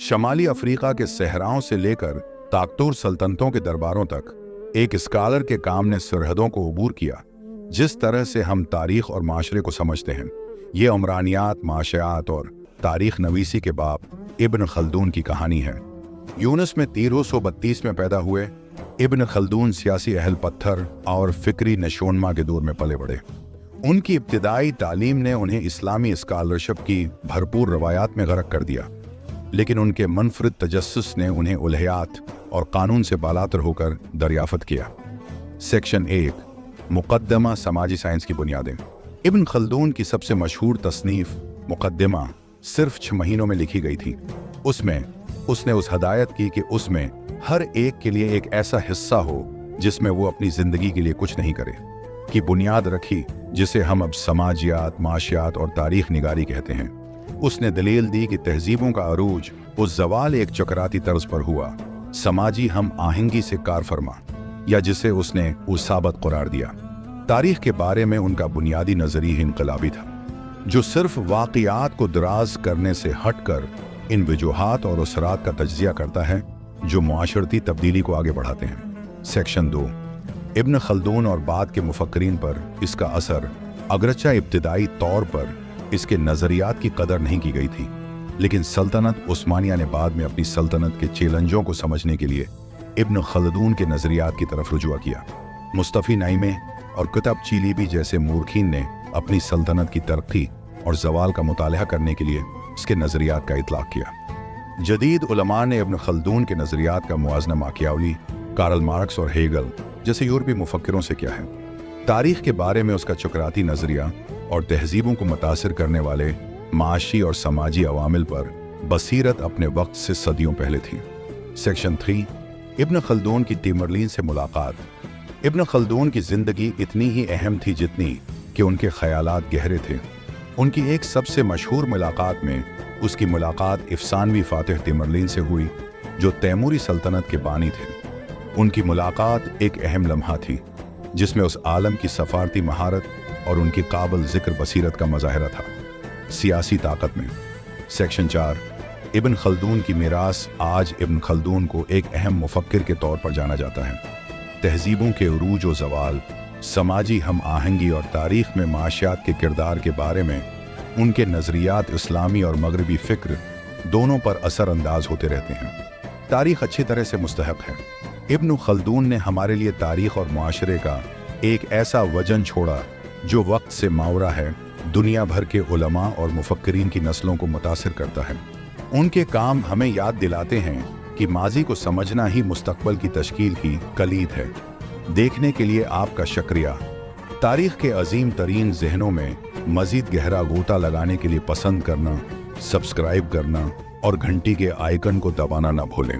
शमाली Africa के सहराओं से लेकर ताकतोर सल्तनतों के दरबारों तक एक स्कॉलर के काम ने सरहदों को अबूर किया। जिस तरह से हम तारीख और माशरे को समझते हैं, ये उमरानियात, माशियात और तारीख नवीसी के बाप इब्न खल्दून की कहानी है। यूनस में 1332 में पैदा हुए इब्न खल्दून सियासी अहल पत्थर और फिक्री नशोनमा के दौर में पले बढ़े। उनकी इब्तिदाई तालीम ने उन्हें इस्लामी स्कॉलरशिप की भरपूर रवायात में गर्क कर दिया, लेकिन उनके मनफरद तजस्सुस ने उन्हें उलहियात और कानून से बालातर होकर दरियाफत किया। सेक्शन 1, मुकद्दमा समाजी साइंस की बुनियादें। इब्न खल्दून की सबसे मशहूर तसनीफ मुकद्दमा सिर्फ 6 महीनों में लिखी गई थी। उसमें उसने उस हदायत की कि उसमें हर एक के लिए एक ऐसा हिस्सा हो जिसमें वो अपनी जिंदगी के लिए कुछ नहीं करे, की बुनियाद रखी जिसे हम अब समाजियात, माशियात और तारीख निगारी कहते हैं। उसने दलील दी कि तहजीबों का अरूज उस जवाल एक चकराती तर्ज पर हुआ, समाजी हम आहंगी से कार फरमा, या जिसे उसने उसाबत करार दिया। तारीख के बारे में उनका बुनियादी नजरिया इनकलाबी था, जो सिर्फ वाक़ियात को दराज करने से हटकर इन वजूहात और असरात का तज्जिया करता है जो मुआशरती तब्दीली को आगे बढ़ाते हैं। सेक्शन 2, इब्न खल्दून और बाद के मुफक्करीन पर इसका असर। अगरचा इब्तिदाई तौर पर इसके नज़रियात की कदर नहीं की गई थी, लेकिन सल्तनत उस्मानिया ने बाद में अपनी सल्तनत के चैलेंजों को समझने के लिए इब्न खल्दून के नज़रियात की तरफ रुजुआ किया। मुस्तफ़ी नाइमे और कुतब चीलीबी जैसे मूर्खीन ने अपनी सल्तनत की तरक्की और जवाल का मुतालिया करने के लिए इसके नज़रियात का इतलाक़ किया। जदीद उलमा ने इब्न खल्दून के नज़रियात का मुआजना माकियावली, कार्ल मार्क्स और हेगल जैसे यूरोपी मुफक्किरों से किया है। तारीख के बारे में उसका चुकराती नज़रिया और तहजीबों को मुतासिर करने वाले माशी और समाजी अवामिल पर बसीरत अपने वक्त से सदियों पहले थी। सेक्शन 3, इब्न खल्दून की तिमरलिन से मुलाकात। इब्न खल्दून की ज़िंदगी इतनी ही अहम थी जितनी कि उनके ख़यालात गहरे थे। उनकी एक सबसे मशहूर मुलाकात में उसकी मुलाकात अफसानवी फातिह तिमरलिन से हुई, जो तैमूरी सल्तनत के बानी थे। उनकी मुलाकात एक अहम लम्हा थी जिसमें उस आलम की सफारती महारत और उनकी काबिल ज़िक्र बसीरत का मज़ाहिरा था, सियासी ताकत में। सेक्शन 4, इब्न खल्दून की मीरास। आज इब्न खल्दून को एक अहम मुफक्किर के तौर पर जाना जाता है। तहजीबों के उरूज व ज़वाल, समाजी हम आहंगी और तारीख़ में माशियात के किरदार के बारे में उनके नज़रियात इस्लामी और मगरबी फ़िक्र दोनों पर असर अंदाज होते रहते हैं। तारीख़ अच्छी तरह से मुस्तहक़ है। इब्न खल्दून ने हमारे लिए तारीख़ और मुआशरे का एक ऐसा वजन छोड़ा जो वक्त से मावरा है, दुनिया भर के उलमा और मुफक्किरीन की नस्लों को मुतासिर करता है। उनके काम हमें याद दिलाते हैं कि माजी को समझना ही मुस्तकबल की तश्कील की कलीद है। देखने के लिए आपका शुक्रिया। तारीख़ के अजीम तरीन ज़हनों में मज़ीद गहरा गोता लगाने के लिए पसंद करना, सब्सक्राइब करना और घंटी के आइकन को दबाना न भूलें।